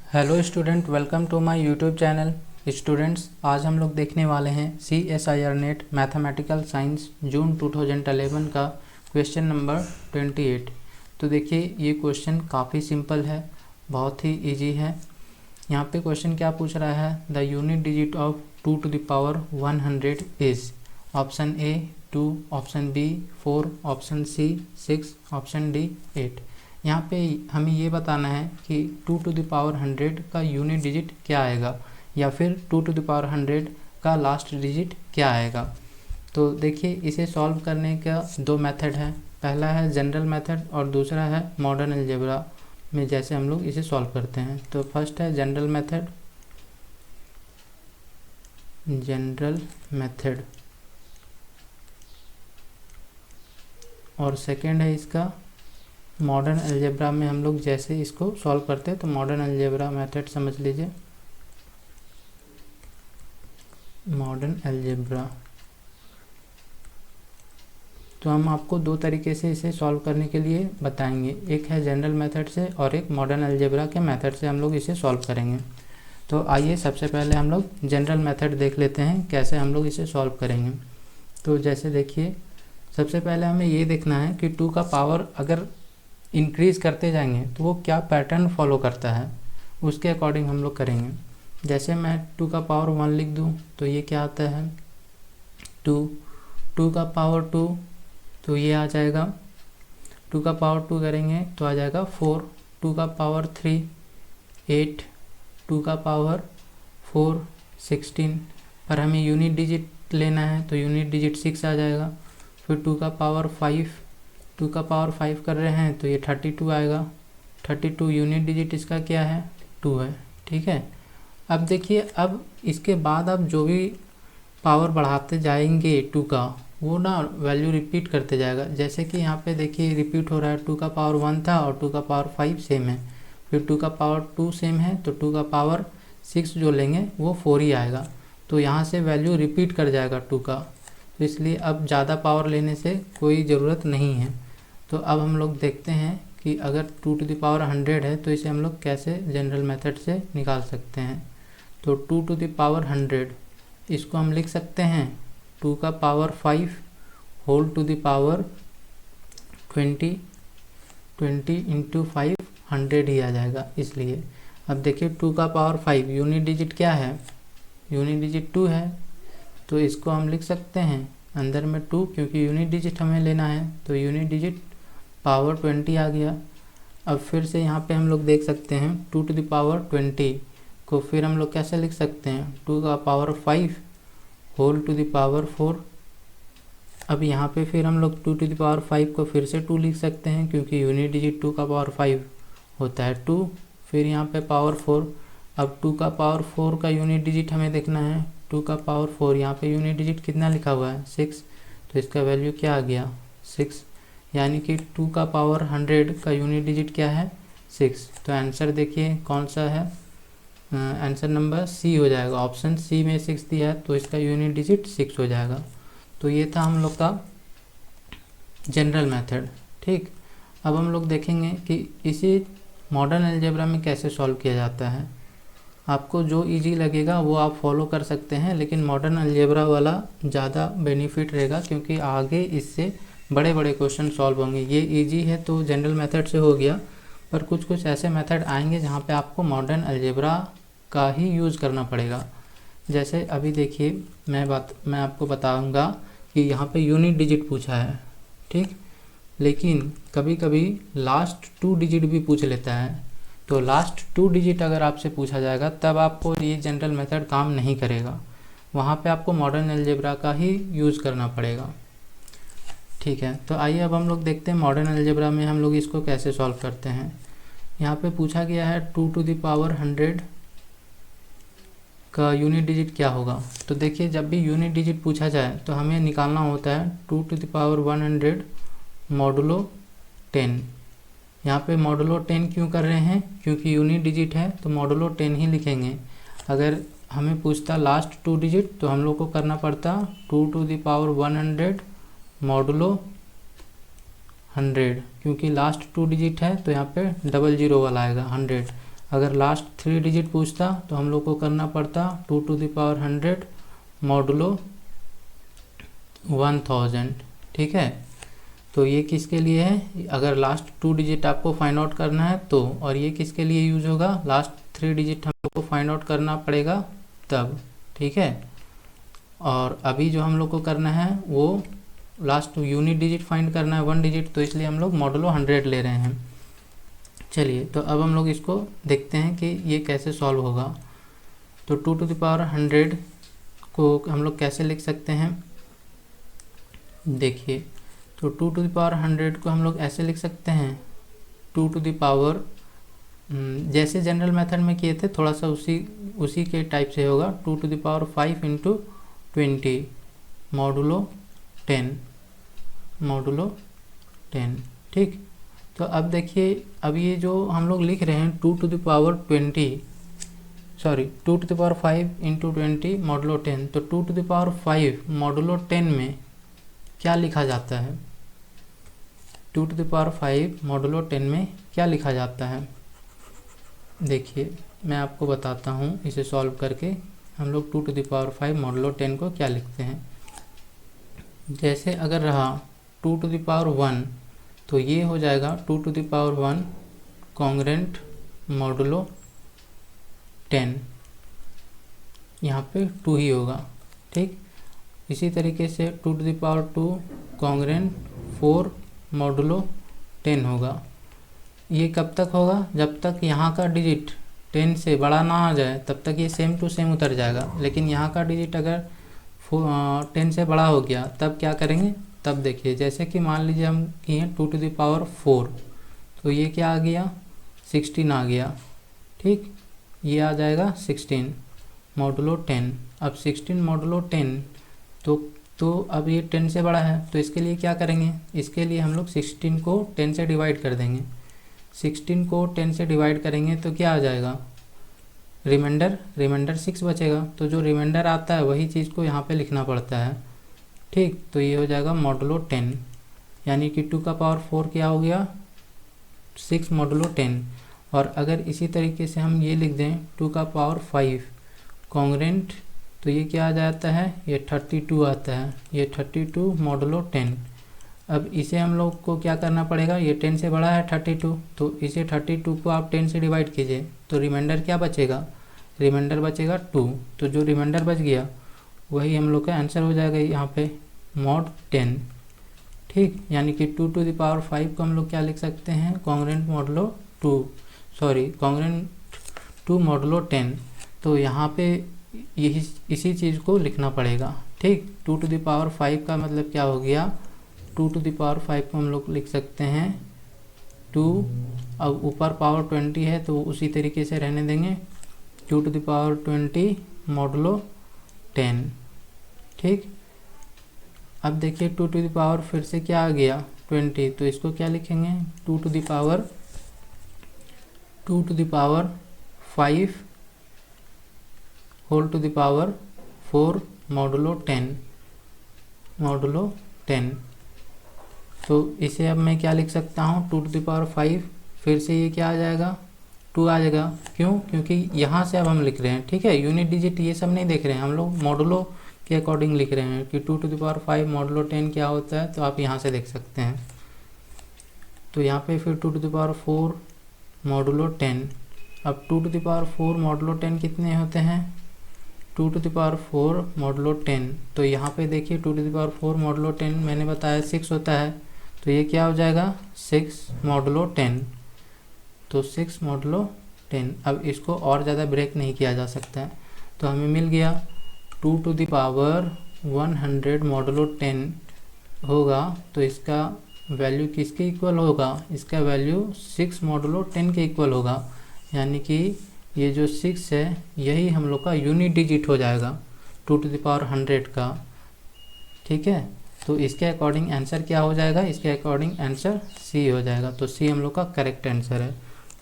Hello student, welcome to my YouTube channel. Students, आज हम लोग देखने वाले हैं CSIR NET mathematical science June 2011 का क्वेश्चन नंबर 28। तो देखिए, ये क्वेश्चन काफ़ी सिंपल है, बहुत ही इजी है। यहाँ पे क्वेश्चन क्या पूछ रहा है, the unit digit of 2 to the power 100 is option A 2, option B 4, option C 6, option D 8। यहाँ पे हमें ये बताना है कि 2 टू द पावर 100 का यूनिट डिजिट क्या आएगा या फिर 2 टू द पावर 100 का लास्ट डिजिट क्या आएगा। तो देखिए, इसे सॉल्व करने का दो मेथड है। पहला है जनरल मेथड और दूसरा है मॉडर्न अलजेब्रा में जैसे हम लोग इसे सॉल्व करते हैं। तो फर्स्ट है जनरल मेथड और सेकंड है इसका मॉडर्न अलजेब्रा में हम लोग जैसे इसको सॉल्व करते हैं। तो मॉडर्न अलजेब्रा मेथड समझ लीजिए, मॉडर्न अलजेब्रा। तो हम आपको दो तरीके से इसे सॉल्व करने के लिए बताएंगे, एक है जनरल मेथड से और एक मॉडर्न अलजेब्रा के मेथड से हम लोग इसे सॉल्व करेंगे। तो आइए सबसे पहले हम लोग जनरल मेथड देख लेते हैं कैसे हम लोग इसे सॉल्व करेंगे। तो जैसे देखिए, सबसे पहले हमें ये देखना है कि 2 का पावर अगर इंक्रीज़ करते जाएंगे तो वो क्या पैटर्न फॉलो करता है, उसके अकॉर्डिंग हम लोग करेंगे। जैसे मैं 2 का पावर 1 लिख दूँ तो ये क्या आता है 2 का पावर 2, तो ये आ जाएगा 2 का पावर 2 करेंगे तो आ जाएगा 4, 2 का पावर 3 8, 2 का पावर 4 16। पर हमें यूनिट डिजिट लेना है तो यूनिट डिजिट 6 आ जाएगा। फिर 2 का पावर 5 कर रहे हैं तो ये 32 आएगा। 32 यूनिट डिजिट इसका क्या है 2 है, ठीक है। अब देखिए, अब इसके बाद आप जो भी पावर बढ़ाते जाएंगे 2 का, वो ना वैल्यू रिपीट करते जाएगा। जैसे कि यहाँ पे देखिए रिपीट हो रहा है, 2 का पावर 1 था और 2 का पावर 5 सेम है, फिर 2 का पावर 2 सेम है तो 2 का पावर 6 जो लेंगे वो 4 ही आएगा। तो यहाँ से वैल्यू रिपीट कर जाएगा 2 का, तो इसलिए अब ज़्यादा पावर लेने से कोई ज़रूरत नहीं है। तो अब हम लोग देखते हैं कि अगर 2 टू द पावर 100 है तो इसे हम लोग कैसे जनरल मेथड से निकाल सकते हैं। तो 2 टू द पावर 100 इसको हम लिख सकते हैं 2 का power 5 whole to the power 20 into 5 100 ही आ जाएगा। इसलिए अब देखिए 2 का पावर 5 यूनिट डिजिट क्या है, यूनिट डिजिट 2 है, तो इसको हम लिख सकते हैं अंदर में 2, क्योंकि यूनिट डिजिट हमें लेना है तो यूनिट डिजिट पावर 20 आ गया। अब फिर से यहाँ पे हम लोग देख सकते हैं 2 टू द पावर 20 को फिर हम लोग कैसे लिख सकते हैं 2 का power 5 whole to the power 4। अब यहाँ पे फिर हम लोग 2 टू द पावर 5 को फिर से 2 लिख सकते हैं, क्योंकि यूनिट डिजिट 2 का पावर 5 होता है 2, फिर यहाँ पे पावर 4। अब 2 का पावर 4 का यूनिट डिजिट हमें देखना है, 2 का पावर 4 यहाँ पे यूनिट डिजिट कितना लिखा हुआ है 6, तो इसका वैल्यू क्या आ गया 6, यानी कि 2 का पावर 100 का यूनिट डिजिट क्या है 6। तो आंसर देखिए कौन सा है, आंसर नंबर सी हो जाएगा। ऑप्शन सी में 6 दिया है तो इसका यूनिट डिजिट 6 हो जाएगा। तो ये था हम लोग का जनरल मेथड, ठीक। अब हम लोग देखेंगे कि इसी मॉडर्न अलजेब्रा में कैसे सॉल्व किया जाता है। आपको जो इजी लगेगा वो आप फॉलो कर सकते हैं, लेकिन मॉडर्न अलजेब्रा वाला ज़्यादा बेनिफिट रहेगा, क्योंकि आगे इससे बड़े बड़े क्वेश्चन सॉल्व होंगे। ये इजी है तो जनरल मेथड से हो गया, पर कुछ ऐसे मेथड आएंगे जहाँ पे आपको मॉडर्न अलजेब्रा का ही यूज़ करना पड़ेगा। जैसे अभी देखिए, मैं आपको बताऊंगा कि यहाँ पे यूनिट डिजिट पूछा है, ठीक, लेकिन कभी कभी लास्ट 2 डिजिट भी पूछ लेता है। तो लास्ट 2 डिजिट अगर आपसे पूछा जाएगा तब आपको ये जनरल मेथड काम नहीं करेगा, वहाँ पे आपको मॉडर्न अलजेब्रा का ही यूज़ करना पड़ेगा, ठीक है। तो आइए अब हम लोग देखते हैं मॉडर्न अलजेब्रा में हम लोग इसको कैसे सॉल्व करते हैं। यहाँ पे पूछा गया है 2 टू द पावर 100 का यूनिट डिजिट क्या होगा। तो देखिए, जब भी यूनिट डिजिट पूछा जाए तो हमें निकालना होता है 2 टू द पावर 100 मॉडुलो 10। यहाँ पे मॉडुलो 10 क्यों कर रहे हैं, क्योंकि यूनिट डिजिट है तो मॉडुलो 10 ही लिखेंगे। अगर हमें पूछता लास्ट 2 डिजिट तो हम लोग को करना पड़ता 2 टू द पावर 100 मॉडुलो 100, क्योंकि लास्ट 2 डिजिट है तो यहाँ पे 00 वाला आएगा 100। अगर लास्ट 3 डिजिट पूछता तो हम लोग को करना पड़ता 2 टू द पावर 100 मॉडुलो 1000। ठीक है, तो ये किसके लिए है, अगर लास्ट 2 डिजिट आपको फाइंड आउट करना है तो, और ये किसके लिए यूज होगा, लास्ट 3 डिजिट हम लोग को फाइंड आउट करना पड़ेगा तब। ठीक है, और अभी जो हम लोग को करना है वो लास्ट यूनिट डिजिट फाइंड करना है 1 डिजिट, तो इसलिए हम लोग मॉडुलो 100 ले रहे हैं। चलिए, तो अब हम लोग इसको देखते हैं कि ये कैसे सॉल्व होगा। तो 2 टू द पावर 100 को हम लोग कैसे लिख सकते हैं, देखिए, तो 2 टू द पावर 100 को हम लोग ऐसे लिख सकते हैं, 2 टू द पावर जैसे जनरल मेथड में किए थे थोड़ा सा उसी के टाइप से होगा, 2 to the power 5 into 20 modulo 10 modulo 10। ठीक, तो अब देखिए, अब ये जो हम लोग लिख रहे हैं 2 to the power 2 to the power 5 into 20 modulo 10, तो 2 टू द पावर 5 मॉडुलो 10 में क्या लिखा जाता है, 2 टू द पावर 5 मॉडुलो 10 में क्या लिखा जाता है। देखिए, मैं आपको बताता हूँ इसे सॉल्व करके हम लोग 2 टू द पावर 5 मॉडुलो 10 को क्या लिखते हैं। जैसे अगर रहा 2 टू द पावर 1, तो ये हो जाएगा 2 to the power 1 congruent modulo 10, यहाँ पे 2 ही होगा। ठीक, इसी तरीके से 2 to the power 2 congruent 4 modulo 10 होगा। ये कब तक होगा, जब तक यहाँ का डिजिट 10 से बड़ा ना आ जाए तब तक ये सेम टू सेम उतर जाएगा, लेकिन यहाँ का डिजिट अगर 10 से बड़ा हो गया तब क्या करेंगे, तब देखिए, जैसे कि मान लीजिए हम किए 2 टू द पावर 4, तो ये क्या आ गया, 16 आ गया। ठीक, ये आ जाएगा 16 मॉडुलो 10। अब 16 मॉडुलो 10, तो अब ये 10 से बड़ा है, तो इसके लिए क्या करेंगे, इसके लिए हम लोग 16 को 10 से डिवाइड कर देंगे। 16 को 10 से डिवाइड करेंगे तो क्या आ जाएगा, रिमाइंडर 6 बचेगा, तो जो रिमाइंडर आता है वही चीज़ को यहाँ पे लिखना पड़ता है। ठीक, तो ये हो जाएगा मॉडुलो 10, यानी कि 2 का पावर 4 क्या हो गया, 6 मॉडुलो 10। और अगर इसी तरीके से हम ये लिख दें 2 का पावर 5 कॉन्ग्रेंट, तो ये क्या आ जाता है, ये 32 आता है, ये 32 मॉडुलो 10। अब इसे हम लोग को क्या करना पड़ेगा, ये 10 से बड़ा है 32, तो इसे 32 को आप 10 से डिवाइड कीजिए, तो रिमाइंडर क्या बचेगा, रिमाइंडर बचेगा 2, तो जो रिमाइंडर बच गया वही हम लोग का आंसर हो जाएगा यहाँ पे मॉड 10। ठीक, यानी कि 2 टू द पावर 5 को हम लोग क्या लिख सकते हैं, कॉन्ग्रेंट कॉन्ग्रेंट 2 मॉडुलो 10। तो यहाँ पे यही इसी चीज़ को लिखना पड़ेगा। ठीक, 2 टू द पावर 5 का मतलब क्या हो गया, 2 टू द पावर 5 को हम लोग लिख सकते हैं 2, अब ऊपर पावर 20 है तो उसी तरीके से रहने देंगे, 2 टू द पावर 20 मॉडुलो 10। ठीक, अब देखिए 2 टू द पावर फिर से क्या आ गया 20, तो इसको क्या लिखेंगे, 2 to the power 5 whole to the power 4 modulo 10। तो इसे अब मैं क्या लिख सकता हूँ, 2 टू द पावर 5 फिर से ये क्या आ जाएगा, 2 आ जाएगा। क्यों, क्योंकि यहाँ से अब हम लिख रहे हैं, ठीक है, यूनिट डिजिट ये सब नहीं देख रहे हैं, हम लोग मॉडुलो के अकॉर्डिंग लिख रहे हैं कि 2 टू द पावर 5 मॉडुलो 10 क्या होता है, तो आप यहाँ से देख सकते हैं। तो यहाँ पे फिर 2 टू द पावर 4 मॉडुलो 10। अब 2 टू द पावर 4 मॉडुलो 10 कितने होते हैं, 2 टू द पावर 4 मॉडुलो 10, तो यहाँ पे देखिए 2 टू द पावर 4 मॉडुलो 10 मैंने बताया 6 होता है, तो ये क्या हो जाएगा 6 मॉडुलो 10, तो 6 मॉडुलो 10। अब इसको और ज़्यादा ब्रेक नहीं किया जा सकता है, तो हमें मिल गया 2 टू द पावर 100 मॉडुलो 10 होगा, तो इसका वैल्यू किसके इक्वल होगा, इसका वैल्यू 6 मॉडुलो 10 के इक्वल होगा, यानी कि ये जो 6 है यही हम लोग का यूनिट डिजिट हो जाएगा 2 टू द पावर 100 का। ठीक है, तो इसके अकॉर्डिंग आंसर क्या हो जाएगा, इसके अकॉर्डिंग आंसर सी हो जाएगा, तो सी हम लोग का करेक्ट आंसर है।